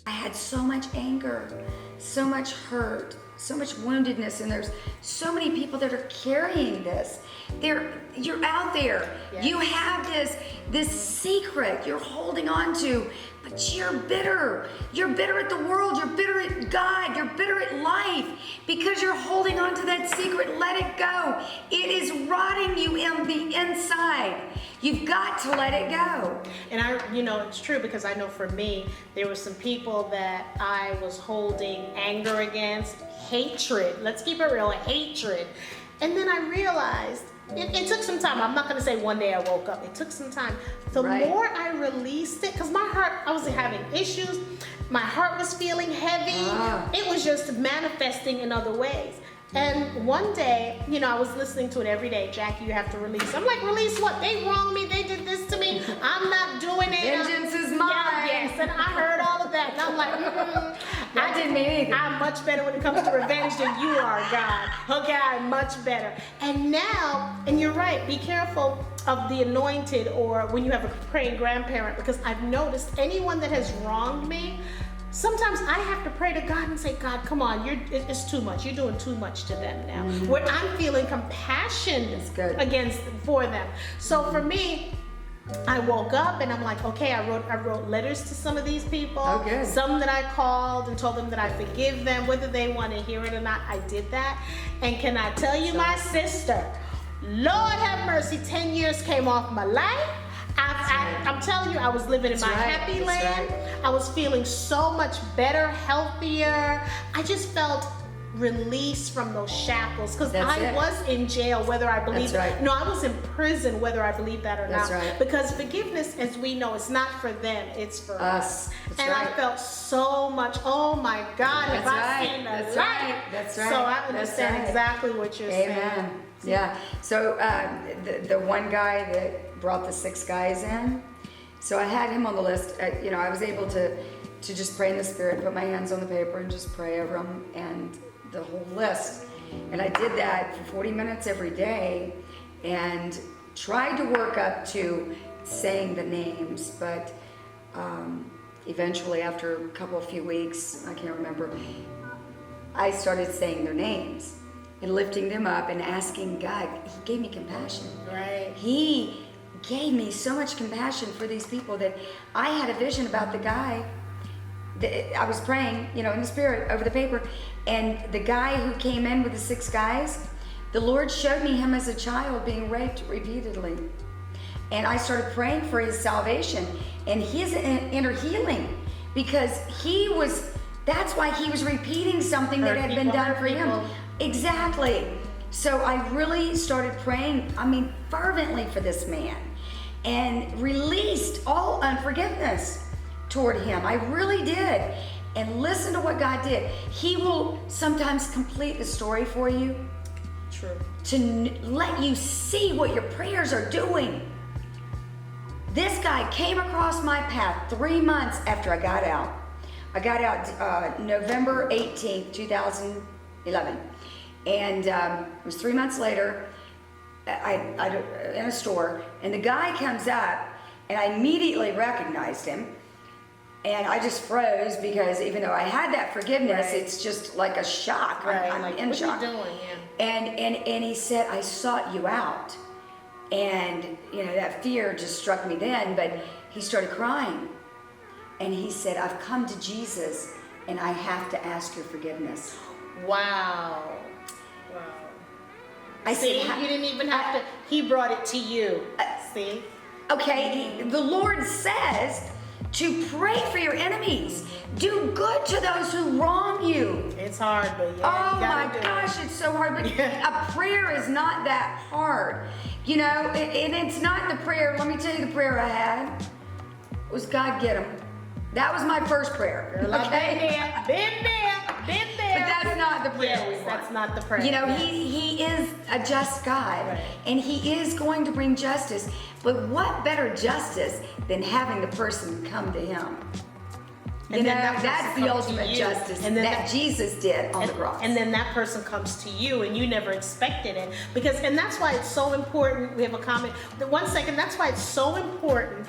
I had so much anger, so much hurt, so much woundedness, and there's so many people that are carrying this. You're out there. Yes. You have this secret you're holding on to, but you're bitter. You're bitter at the world. You're bitter at God. You're bitter at life because you're holding on to that secret. Let it go. It is rotting you in the inside. You've got to let it go. And it's true, because I know for me, there were some people that I was holding anger against, hatred. Let's keep it real, hatred. And then I realized, it took some time. I'm not going to say one day I woke up. It took some time. The more I released it, because my heart, I was having issues. My heart was feeling heavy. It was just manifesting in other ways. And one day, I was listening to it every day. Jackie, you have to release. I'm like, release what? They wronged me. They did this to me. I'm not doing it. Vengeance is mine. Yes, and I heard all of that. And I'm like, That didn't mean anything. I'm much better when it comes to revenge than you are, God. Okay, I'm much better. And now, and you're right, be careful of the anointed, or when you have a praying grandparent, because I've noticed anyone that has wronged me, sometimes I have to pray to God and say, God, come on, it's too much. You're doing too much to them now. Mm-hmm. Where I'm feeling compassion for them. So for me, I woke up and I'm like, okay, I wrote letters to some of these people. Oh, good. Some that I called and told them that I forgive them, whether they want to hear it or not. I did that. And can I tell you, my sister, Lord have mercy, 10 years came off my life. I'm telling you, I was living in my happy land. I was feeling so much better, healthier. I just felt released from those shackles, because I was in jail, whether I believe it. No, I was in prison, whether I believe that or not. Because forgiveness, as we know, it's not for them, it's for us. And I felt so much, oh my God, have I seen the light? That's right. So I understand exactly what you're saying. Yeah. So the one guy that brought the 6 guys in, so I had him on the list. I was able to just pray in the Spirit, put my hands on the paper and just pray over them and the whole list. And I did that for 40 minutes every day and tried to work up to saying the names, but eventually after a few weeks, I can't remember, I started saying their names and lifting them up and asking God. He gave me compassion. Right. He gave me so much compassion for these people that I had a vision about the guy. I was praying, in the Spirit over the paper, and the guy who came in with the 6 guys, the Lord showed me him as a child being raped repeatedly. And I started praying for his salvation and his inner healing, because that's why he was repeating something that had been done for him. Exactly. So I really started praying, fervently for this man, and released all unforgiveness toward him. I really did. And listen to what God did. He will sometimes complete the story for you. True. To let you see what your prayers are doing. This guy came across my path 3 months after I got out. I got out November 18th, 2011. And it was 3 months later, I in a store, and the guy comes up, and I immediately recognized him. And I just froze, because even though I had that forgiveness, it's just like a shock. I'm in shock. What are you doing? Yeah. And he said, I sought you out. And, that fear just struck me then, but he started crying. And he said, I've come to Jesus, and I have to ask your forgiveness. Wow. I See, said, you didn't even have to, he brought it to you. See? Okay, the Lord says to pray for your enemies. Do good to those who wrong you. It's hard, but oh my gosh, it's so hard. But a prayer is not that hard. And it's not the prayer. Let me tell you the prayer I had. It was, God, get him. That was my first prayer. Girl, okay? Been there. But that's not the prayer we want. That's not the prayer. He is a just God, and he is going to bring justice. But what better justice than having the person come to him? That's the ultimate justice that Jesus did on the cross. And then that person comes to you, and you never expected it. And that's why it's so important. We have a comment. 1 second. That's why it's so important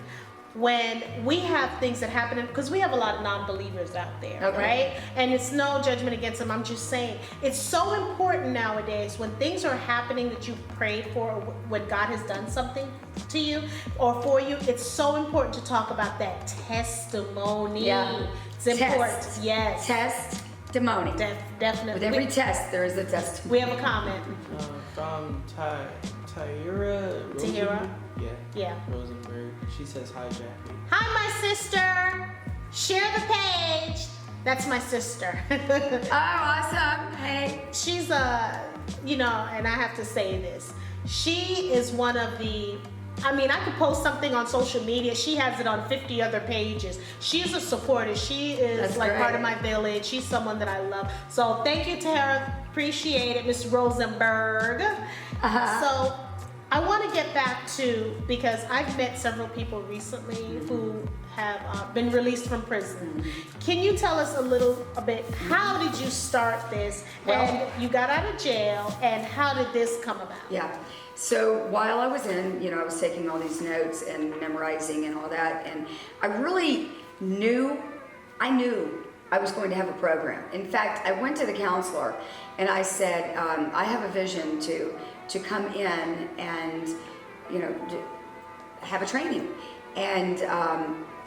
when we have things that happen, because we have a lot of non-believers out there, Okay. right? And it's no judgment against them. I'm just saying it's so important nowadays when things are happening that you've prayed for, or when God has done something to you or for you. It's so important to talk about that testimony. Yeah. It's important. Test. Yes. Testimony. Definitely. With every test, there is a testimony. We have a comment. From Tahira. Tahira? Yeah. Rosenberg. She says, hi, Jackie. Hi, my sister. Share the page. That's my sister. Oh, awesome. Hey. She's and I have to say this. She is one of the, I could post something on social media. She has it on 50 other pages. She's a supporter. She is That's like great. part of my village. She's someone that I love. So thank you, Tara. Appreciate it, Miss Rosenberg. So I want to get back to, because I've met several people recently who have been released from prison. Can you tell us a bit, how did you start this? Well- And you got out of jail, and how did this come about? Yeah. So while I was in, I was taking all these notes and memorizing and all that, and I really knew I was going to have a program. In fact, I went to the counselor and I said, I have a vision to come in and, have a training. And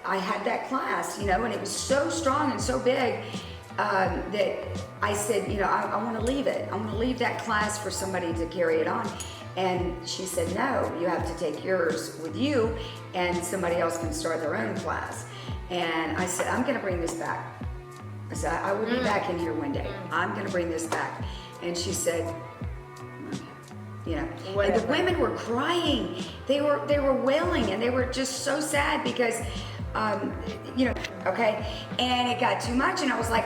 I had that class, and it was so strong and so big that I said, I want to leave it. I want to leave that class for somebody to carry it on. And she said, no, you have to take yours with you and somebody else can start their own class. And I said, I'm going to bring this back. I said, I will be back in here one day. I'm going to bring this back. And she said, and the women were crying. They were wailing, and they were just so sad because, okay. And it got too much, and I was like,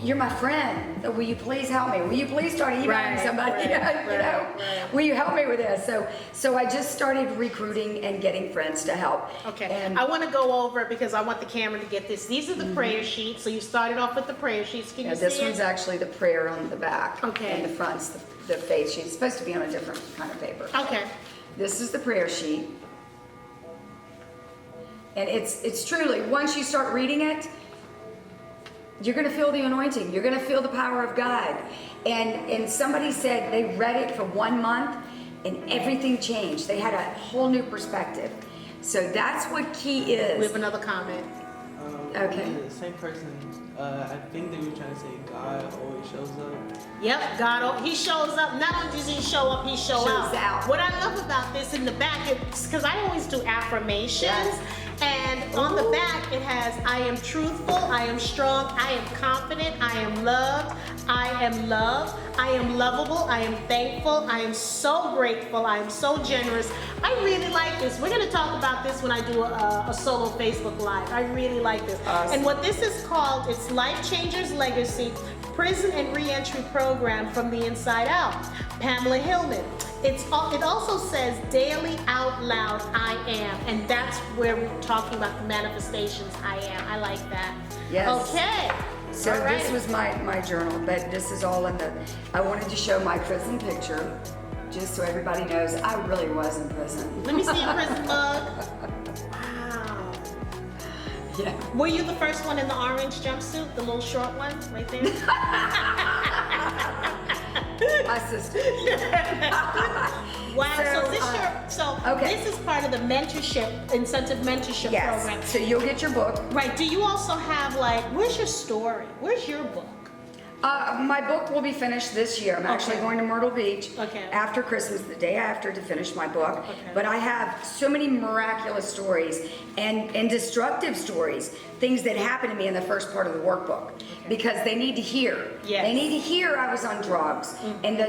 you're my friend. Will you please help me? Will you please start emailing somebody? Will you help me with this? So I just started recruiting and getting friends to help. Okay, And I want to go over, because I want the camera to get this. These are the prayer sheets. So you started off with the prayer sheets. Can you see this it? one's actually the prayer on the back. Okay. And the front's the faith sheet. It's supposed to be on a different kind of paper. Okay. This is the prayer sheet. And it's truly, once you start reading it, you're going to feel the anointing. You're going to feel the power of God. And somebody said they read it for 1 month and everything changed. They had a whole new perspective. So that's what key is. We have another comment. Okay. The same person, I think they were trying to say God always shows up. Yep, God, he shows up. Not only does he show up, he shows out. What I love about this in the back, it's because I always do affirmations. Yes. And on the back, it has, I am truthful, I am strong, I am confident, I am loved, I am loved, I am lovable, I am thankful, I am so grateful, I am so generous. I really like this. We're going to talk about this when I do a solo Facebook Live. I really like this. Awesome. And what this is called, it's Life Changers Legacy, Prison and Reentry Program from the Inside Out. Pamela Hillman. It also says daily out loud I am, and that's where we're talking about the manifestations I am. I like that. Yes. Okay. So All right. this was my journal, but this is all in I wanted to show my prison picture, just so everybody knows I really was in prison. Let me see your prison mug. Wow. Yeah. Were you the first one in the orange jumpsuit, the little short one right there? My sister. Wow. okay. This is part of the mentorship, incentive mentorship Yes. program. So you'll get your book. Right. Do you also have where's your story? Where's your book? My book will be finished this year. I'm actually Okay. going to Myrtle Beach Okay. after Christmas, the day after, to finish my book. Okay. But I have so many miraculous stories and destructive stories, things that happened to me in the first part of the workbook, because they need to hear. Yes. They need to hear I was on drugs, and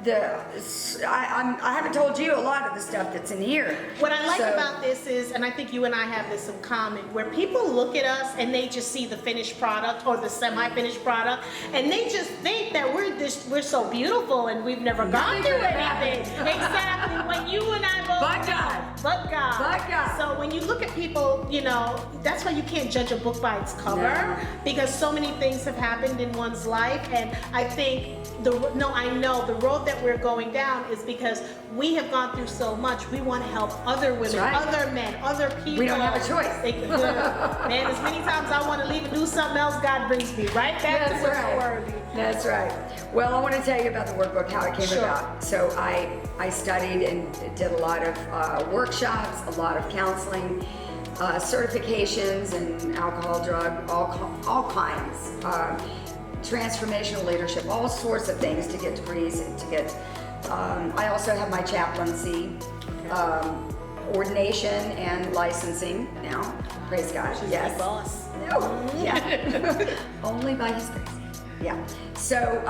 I haven't told you a lot of the stuff that's in here. What I like So- about this is, and I think you and I have this in common, where people look at us and they just see the finished product or the semi-finished product, and they just think that we're so beautiful and we've never gone through anything. Exactly. When you and I both But God. But God. But God. So when you look at people, that's why you can't judge a book by its cover, No. because so many things have happened in one's life, and I think I know the road that we're going down is because we have gone through so much. We want to help other women, right. other men, other people. We don't have a choice. Man, as many times I want to leave and do something else, God brings me right back to where I were. That's right. Well, I want to tell you about the workbook, how it came about. So I studied and did a lot of workshops, a lot of counseling, certifications in alcohol, drug, all kinds, transformational leadership, all sorts of things to get degrees and to get. I also have my chaplaincy, ordination and licensing now. Praise God. She's yes. my boss. No. Yeah. Only by His grace. Yeah. So,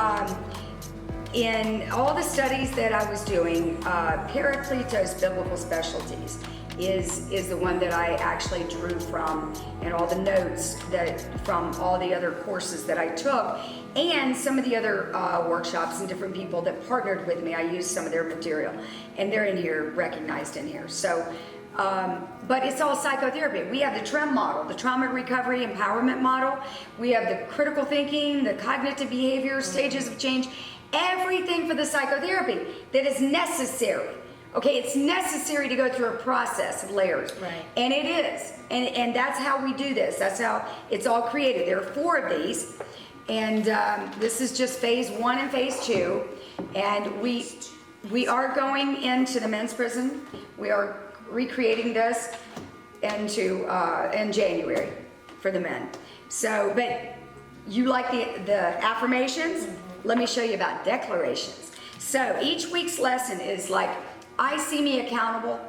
in all the studies that I was doing, Paracletos Biblical Specialties is the one that I actually drew from, and all the notes that from all the other courses that I took, and some of the other workshops and different people that partnered with me. I used some of their material, and they're in here, recognized in here. So, but it's all psychotherapy. We have the TREM model, the trauma recovery empowerment model. We have the critical thinking, the cognitive behavior, stages of change, everything for the psychotherapy that is necessary. Okay, it's necessary to go through a process of layers. Right. And it is. And that's how we do this. That's how it's all created. There are 4 of these. And this is just phase 1 and phase 2. And we are going into the men's prison. We are recreating this into in January for the men. So, but you like the affirmations? Mm-hmm. Let me show you about declarations. So each week's lesson is like, I see me accountable.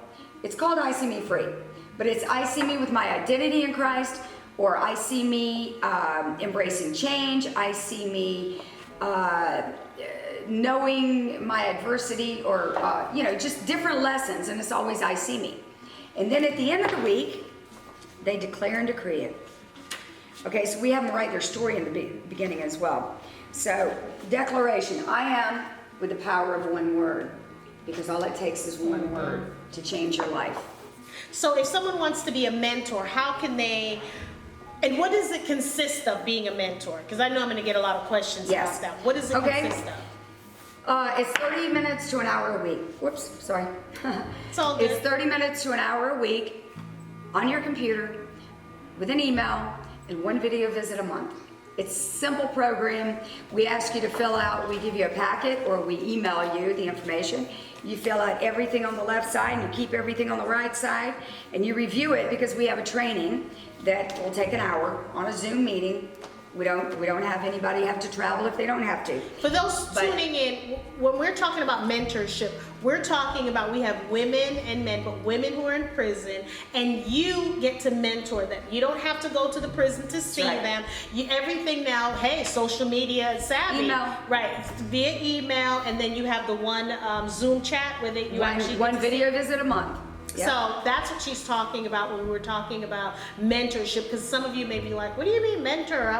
It's called I see me free, but it's I see me with my identity in Christ, or I see me embracing change. I see me knowing my adversity, or just different lessons, and it's always I see me. And then at the end of the week, they declare and decree it. Okay, so we have them write their story in the beginning as well. So declaration, I am with the power of one word. Because all it takes is one word to change your life. So if someone wants to be a mentor, how can they, and what does it consist of being a mentor? Because I know I'm going to get a lot of questions about that. What does it consist of? It's 30 minutes to an hour a week. Whoops, sorry. It's all good. It's 30 minutes to an hour a week on your computer with an email and 1 video visit a month. It's a simple program. We ask you to fill out, we give you a packet, or we email you the information. You fill out everything on the left side and you keep everything on the right side, and you review it, because we have a training that will take an hour on a Zoom meeting. We don't have anybody have to travel if they don't have to. For those tuning in, when we're talking about mentorship, we're talking about, we have women and men, but women who are in prison, and you get to mentor them. You don't have to go to the prison to see them. Everything now, hey, social media savvy. Email. Right, via email, and then you have the one Zoom chat with it. One video visit a month. Yep. So that's what she's talking about when we were talking about mentorship, because some of you may be like, what do you mean mentor?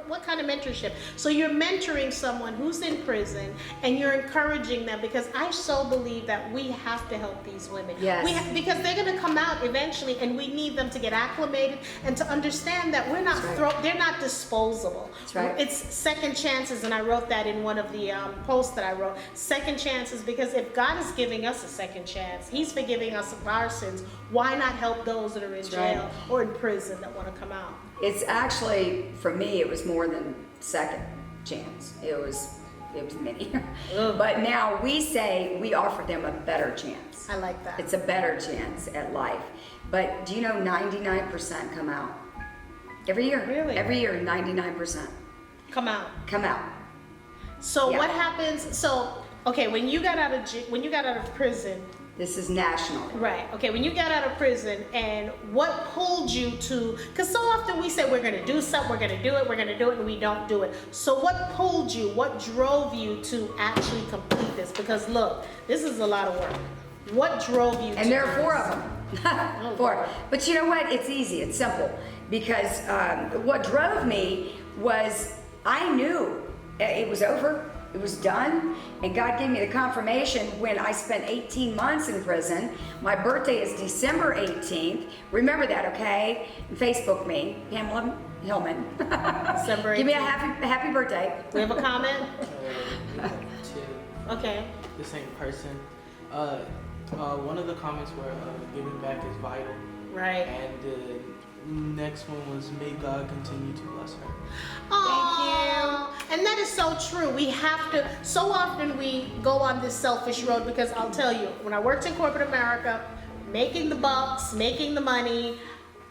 What kind of mentorship? So you're mentoring someone who's in prison, and you're encouraging them, because I so believe that we have to help these women. Yes. Because they're going to come out eventually, and we need them to get acclimated and to understand that we're not they're not disposable. That's right. It's second chances, and I wrote that in one of the posts that I wrote. Second chances, because if God is giving us a second chance, He's forgiving us of our sins. Why not help those that are in jail or in prison that want to come out? It's actually, for me, it was more than second chance. It was many. But now we say we offer them a better chance. I like that. It's a better chance at life. But do you know 99% come out? Every year. Really? Every year, 99% Come out. come out. So what happens? So okay, when you got out of prison. This is national. Right. Okay. When you got out of prison, and what pulled you to? Because so often we say we're going to do something, we're going to do it, and we don't do it. So what pulled you? What drove you to actually complete this? Because look, this is a lot of work. What drove you? And there are 4 of them. 4. But you know what? It's easy. It's simple. Because what drove me was I knew it was over. It was done, and God gave me the confirmation when I spent 18 months in prison. My birthday is December 18th. Remember that, okay? And Facebook me, Pamela Hillman. December 18th. Give me a happy birthday. We have a comment? 2. Okay. The same person. One of the comments were giving back is vital. Right. And the next one was, may God continue to bless her. Thank you. And that is so true. We have to, so often we go on this selfish road, because I'll tell you, when I worked in corporate America, making the bucks, making the money,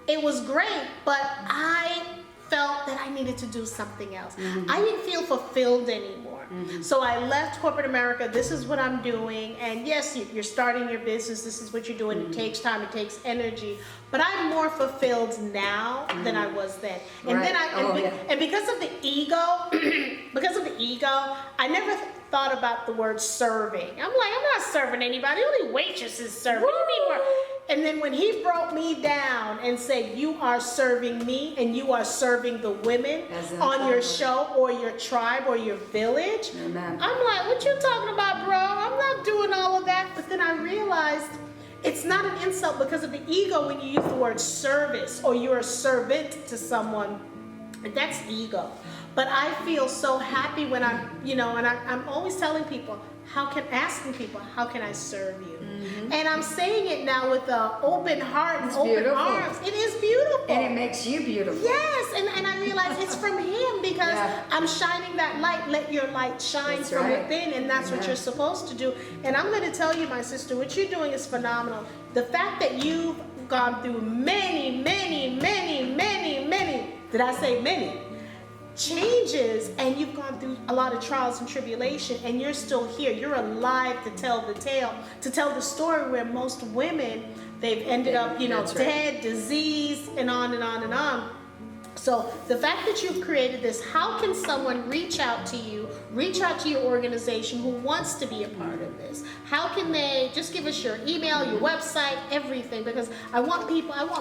it was great, but I felt that I needed to do something else. I didn't feel fulfilled anymore. So I left corporate America. This is what I'm doing. And yes, you're starting your business. This is what you're doing. It takes time. It takes energy. But I'm more fulfilled now than I was then. And then and because of the ego, I never thought about the word serving. I'm like, I'm not serving anybody. Only waitresses serve. What do you mean? And then when he broke me down and said, you are serving me and you are serving the women on your show or your tribe or your village, Amen. I'm like, what you talking about, bro? I'm not doing all of that. But then I realized it's not an insult because of the ego when you use the word service or you're a servant to someone. That's ego. But I feel so happy when I'm, and I'm always telling people, asking people, how can I serve you? And I'm saying it now with an open heart and open arms. It is beautiful. And it makes you beautiful. Yes, and I realize it's from him because I'm shining that light. Let your light shine from within, and that's what you're supposed to do. And I'm going to tell you, my sister, what you're doing is phenomenal. The fact that you've gone through many, did I say many? Changes, and you've gone through a lot of trials and tribulation, and you're still here. You're alive to tell the tale, to tell the story where most women, they've ended up, dead, diseased, and on and on and on. So the fact that you've created this, how can someone reach out to you, reach out to your organization who wants to be a part of this? How can they just give us your email, your website, everything? Because I want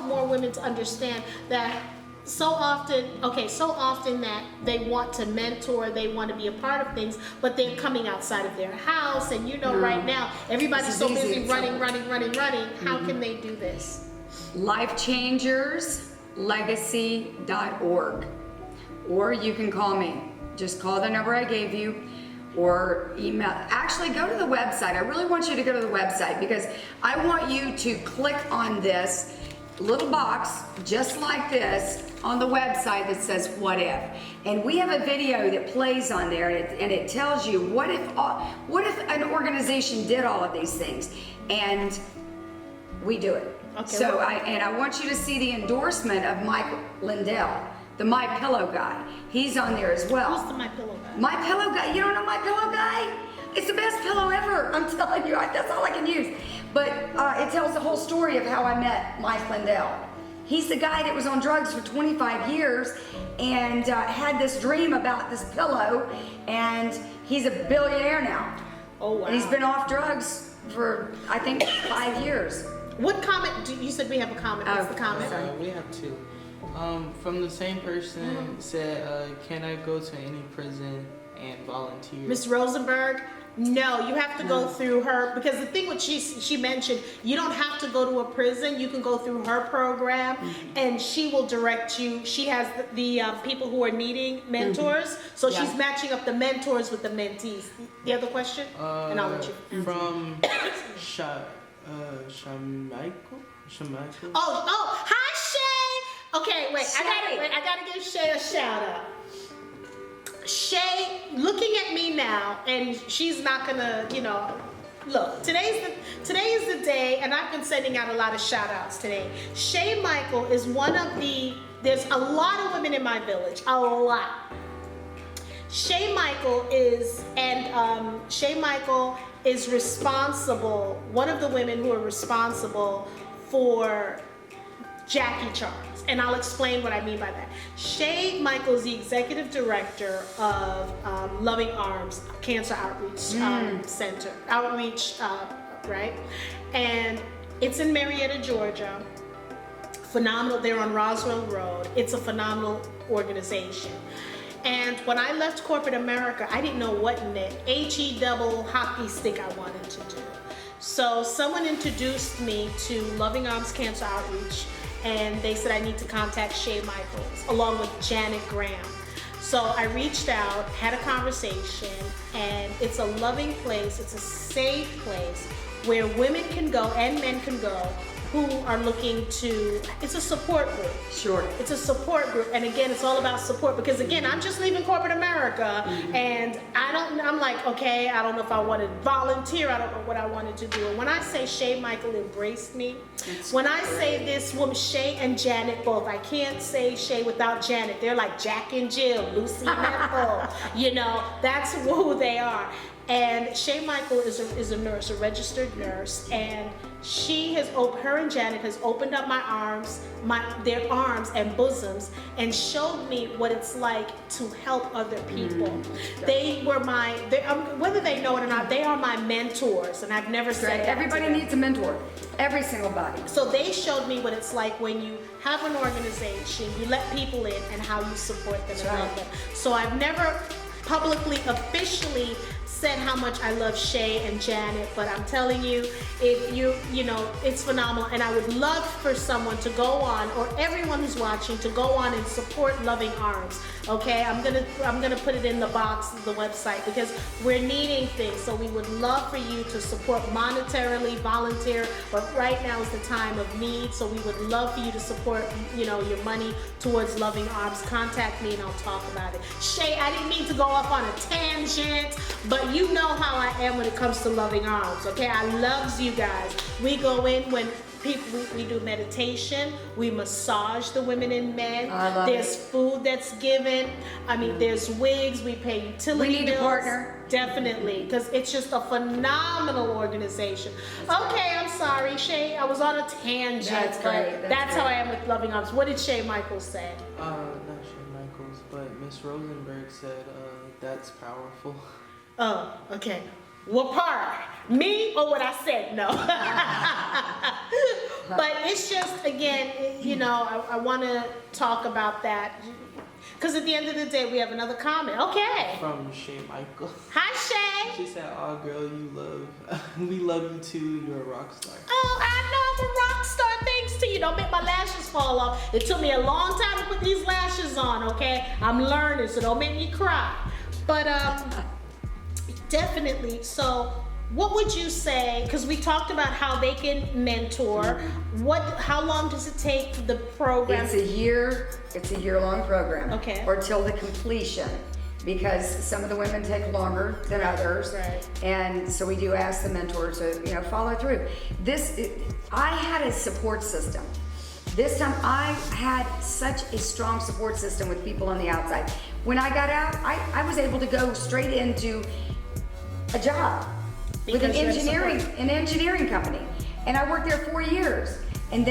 more women to understand that so often that they want to mentor, they want to be a part of things, but they're coming outside of their house, and right now, everybody's so busy running. How can they do this? LifechangersLegacy.org. Or you can call me. Just call the number I gave you, or email. Actually, go to the website. I really want you to go to the website because I want you to click on this little box just like this on the website that says what if, and we have a video that plays on there, and it tells you what if an organization did all of these things, and we do it. Okay, so I want you to see the endorsement of Mike Lindell, the My Pillow guy. He's on there as well. Who's the My Pillow guy? My Pillow guy. You don't know My Pillow guy? It's the best pillow ever. I'm telling you, that's all I can use. But it tells the whole story of how I met Mike Lindell. He's the guy that was on drugs for 25 years and had this dream about this pillow, and he's a billionaire now. Oh, wow. And he's been off drugs for, I think, 5 years. What comment? You said we have a comment. What's the comment? We have two. From the same person said, can I go to any prison and volunteer? Miss Rosenberg? No, you have to go through her, because the thing what she mentioned, you don't have to go to a prison. You can go through her program, and she will direct you. She has the people who are needing mentors, so she's matching up the mentors with the mentees. The other question, and I'll let you. From Shamichael. Oh, hi Shay. Okay, wait, I gotta give Shay a shout out. Shay, looking at me now, and she's not gonna, look, today is the day, and I've been sending out a lot of shout outs today. Shay Michael is there's a lot of women in my village, a lot. Shay Michael is responsible, one of the women who are responsible for Jackie Charles, and I'll explain what I mean by that. Shay Michael is the executive director of Loving Arms Cancer Outreach Center, right? And it's in Marietta, Georgia. Phenomenal. They're on Roswell Road. It's a phenomenal organization. And when I left corporate America, I didn't know what HE double hockey stick I wanted to do. So someone introduced me to Loving Arms Cancer Outreach, and they said I need to contact Shay Michaels along with Janet Graham. So I reached out, had a conversation, and it's a loving place, it's a safe place where women can go and men can go who are looking to, it's a support group. Sure. It's a support group, and again, it's all about support, because again, I'm just leaving corporate America, and I'm like, okay, I don't know if I want to volunteer, I don't know what I wanted to do. And when I say Shay Michael embraced me, when I say this woman, Shay and Janet both, I can't say Shay without Janet. They're like Jack and Jill, Lucy and Ethel, you know, that's who they are. And Shay Michael is a nurse, a registered nurse, and she has, her and Janet has opened up my arms, their arms and bosoms, and showed me what it's like to help other people. They were whether they know it or not, they are my mentors, and I've never said that. Everybody needs a mentor. Every single body. So they showed me what it's like when you have an organization, you let people in, and how you support them and help them. So I've never publicly, officially said how much I love Shay and Janet, but I'm telling you, you know, it's phenomenal, and I would love for someone to go on, or everyone who's watching, to go on and support Loving Arms. Okay, I'm gonna put it in the box, the website, because we're needing things. So we would love for you to support monetarily, volunteer, but right now is the time of need. So we would love for you to support, you know, your money towards Loving Arms. Contact me and I'll talk about it. Shay, I didn't mean to go off on a tangent, but you know how I am when it comes to Loving Arms. Okay, I loves you guys. We go in when people, we do meditation, we massage the women and men. There's food that's given. I mean, there's wigs, we pay utility bills. We need a partner. Definitely, because it's just a phenomenal organization. Okay, I'm sorry, Shay, I was on a tangent. That's great. That's how I am with Loving Arms. What did Shay Michael say? Not Shay Michaels, but Miss Rosenberg said, that's powerful. Oh, okay. What part? Me or what I said? No. But it's just, again, you know, I want to talk about that. Because at the end of the day, we have another comment. Okay. From Shay Michael. Hi, Shay. She said, "Oh, girl, we love you too. You're a rock star." Oh, I know I'm a rock star. Thanks to you. Don't make my lashes fall off. It took me a long time to put these lashes on, okay? I'm learning, so don't make me cry. But, definitely. So, what would you say, because we talked about how they can mentor, how long does it take for the program? It's a year-long program. Okay. Or till the completion, because some of the women take longer than others. Right. And so we do ask the mentor to, you know, follow through. I had a support system. This time I had such a strong support system with people on the outside. When I got out, I was able to go straight into a job with an engineering company, and I worked there 4 years. And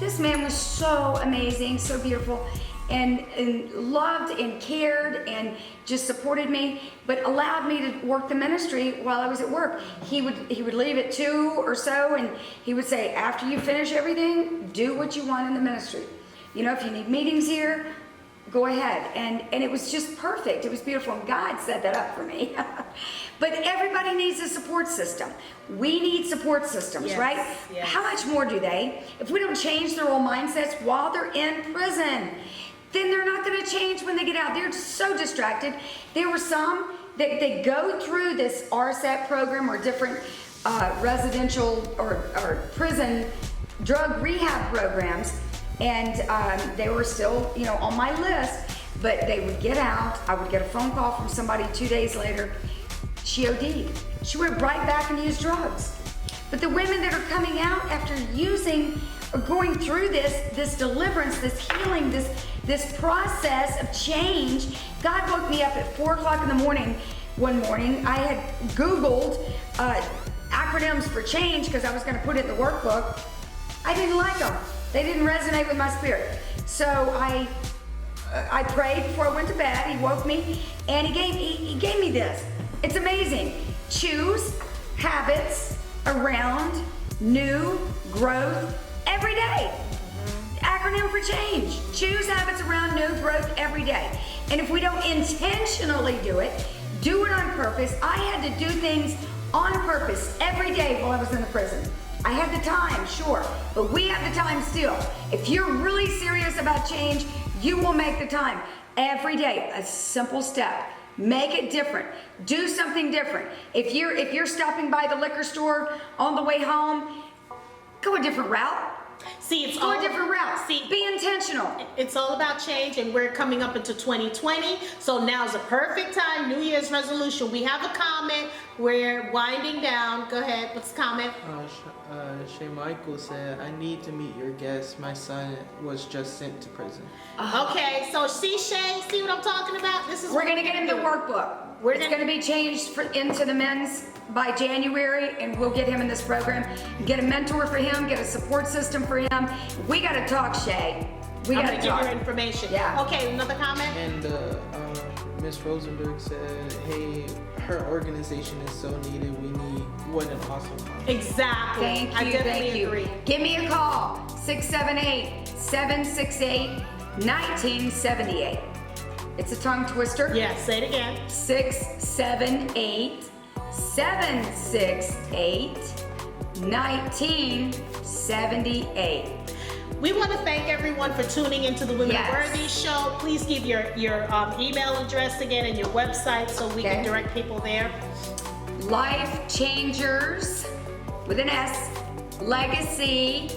this man was so amazing, so beautiful, and loved and cared and just supported me, but allowed me to work the ministry while I was at work. He would leave at 2 or so, and he would say, after you finish everything, do what you want in the ministry. You know, if you need meetings here, go ahead. And it was just perfect. It was beautiful, and God set that up for me. But everybody needs a support system. We need support systems, right? Yes. How much more do they? If we don't change their old mindsets while they're in prison, then they're not going to change when they get out. They're so distracted. There were some that they go through this RSAT program or different residential or prison drug rehab programs, and they were still, you know, on my list, but they would get out. I would get a phone call from somebody 2 days later. She OD'd. She went right back and used drugs. But the women that are coming out after using or going through this deliverance, this healing, this process of change, God woke me up at 4 o'clock in the morning one morning. I had Googled acronyms for change because I was going to put it in the workbook. I didn't like them. They didn't resonate with my spirit. So I prayed before I went to bed. He woke me, and he gave me this. It's amazing. Choose habits around new growth every day. Acronym for change. Choose habits around new growth every day. And if we don't intentionally do it on purpose. I had to do things on purpose every day while I was in the prison. I had the time, sure, but we have the time still. If you're really serious about change, you will make the time every day. A simple step. Make it different. Do something different. If you're stopping by the liquor store on the way home, go a different route. See, it's Go all a different route. See, Be intentional. it's all about change, and we're coming up into 2020. So now's a perfect time. New Year's resolution. We have a comment. We're winding down. Go ahead. What's the comment? Shay Michael said, I need to meet your guest. My son was just sent to prison. Okay, so see Shay, see what I'm talking about? This is We're gonna get him the workbook. It's gonna be changed into the men's by January, and we'll get him in this program. Get a mentor for him, get a support system for him. We gotta talk, Shay. We I'm gotta gonna talk. give you information. Yeah. Okay, another comment? And Miss Rosenberg said, hey, her organization is so needed. We need, what an awesome comment. Exactly. Thank you, I definitely thank you. agree. Give me a call, 678-768-1978. It's a tongue twister. Yeah, say it again. 678-768-1978. We want to thank everyone for tuning into the Women Yes. Worthy Show. Please give your email address again and your website so we can Okay. direct people there. Life Changers with an S, Legacy,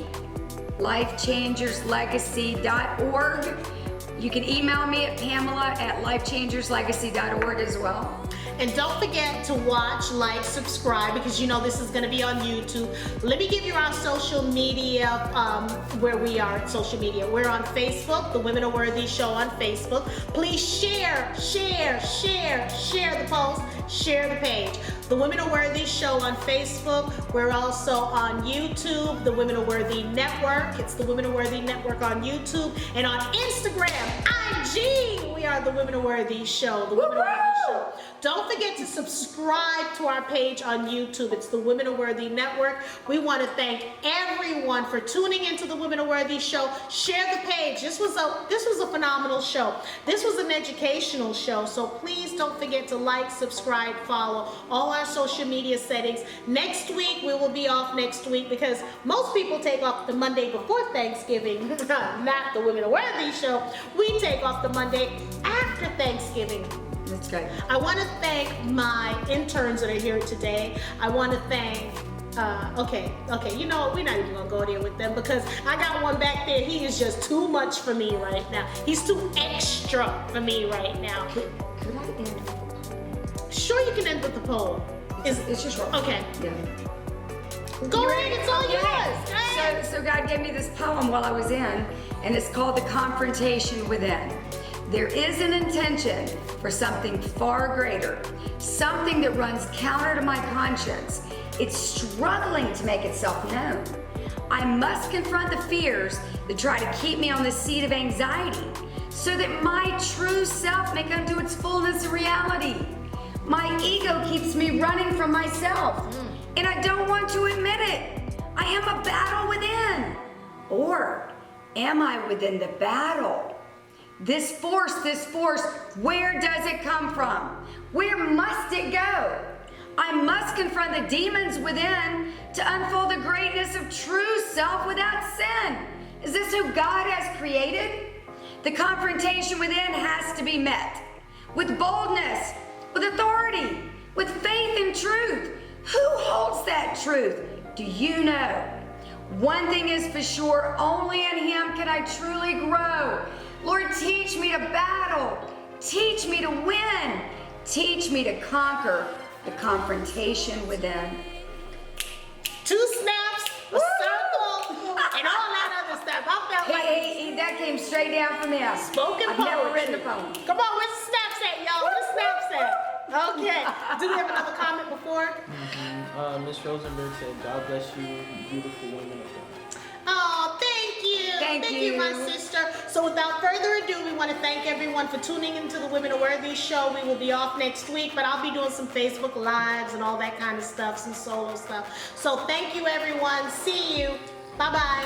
lifechangerslegacy.org. You can email me at Pamela@lifechangerslegacy.org as well. And don't forget to watch, like, subscribe, because you know this is going to be on YouTube. Let me give you our social media, where we are at social media. We're on Facebook, The Women Are Worthy Show on Facebook. Please share the post, share the page. The Women Are Worthy Show on Facebook. We're also on YouTube, The Women Are Worthy Network. It's The Women Are Worthy Network on YouTube. And on Instagram, IG, we are The Women Are Worthy Show. The Women Are Worthy Show. Don't forget to subscribe to our page on YouTube. It's the Women Are Worthy Network. We want to thank everyone for tuning into the Women Are Worthy Show. Share the page. This was a phenomenal show. This was an educational show. So please don't forget to like, subscribe, follow all our social media settings. Next week, we will be off next week because most people take off the Monday before Thanksgiving, not the Women Are Worthy Show. We take off the Monday after Thanksgiving. That's great. I want to thank my interns that are here today. I want to thank, okay, you know what, we're not even going to go there with them because I got one back there. He is just too much for me right now. He's too extra for me right now. Could I end? Sure, you can end with the poem. It's just wrong. Okay. Yeah. Go You ahead, ready? it's all Okay. yours. Go ahead. So God gave me this poem while I was in, and it's called The Confrontation Within. There is an intention for something far greater, something that runs counter to my conscience. It's struggling to make itself known. I must confront the fears that try to keep me on the seat of anxiety so that my true self may come to its fullness of reality. My ego keeps me running from myself, and I don't want to admit it. I am a battle within. Or am I within the battle? This force, where does it come from? Where must it go? I must confront the demons within to unfold the greatness of true self without sin. Is this who God has created? The confrontation within has to be met with boldness, with authority, with faith and truth. Who holds that truth? Do you know? One thing is for sure, only in Him can I truly grow. Lord, teach me to battle. Teach me to win. Teach me to conquer the confrontation within. 2 snaps, a circle, and all that other stuff. I felt like Hey, that came straight down from him. spoken I've poetry. never written a poem. Come on, where's the snaps at, y'all? Where's the snaps at? Okay. Do we have another comment before? Miss Rosenberg said, God bless you, beautiful women of God. Oh, thank you. Thank you, my you. sister. So without further ado, we want to thank everyone for tuning into the Women Are Worthy Show. We will be off next week, but I'll be doing some Facebook Lives and all that kind of stuff, some solo stuff. So thank you, everyone. See you. Bye-bye.